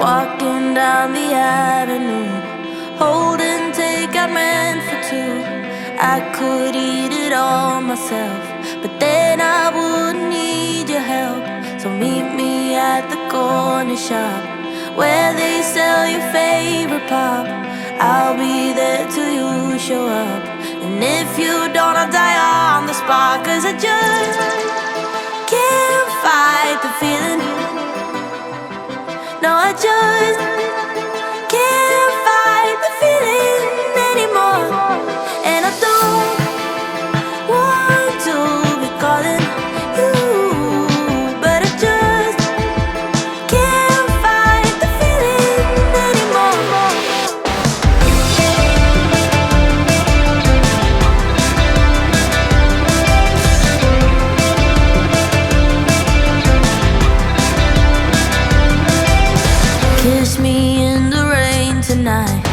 walking down the avenue, hold and take, I meant for two. I could eat it all myself, but then I wouldn't need your help. So meet me at the corner shop where they sell your favorite pop. I'll be there till you show up, and if you don't, I'll die on the spot. 'Cause I just can't fight the feeling. No, I just can't fight the feeling anymore. And I don't want to be calling you, but I just can't fight the feeling anymore. Kiss me in the rain tonight,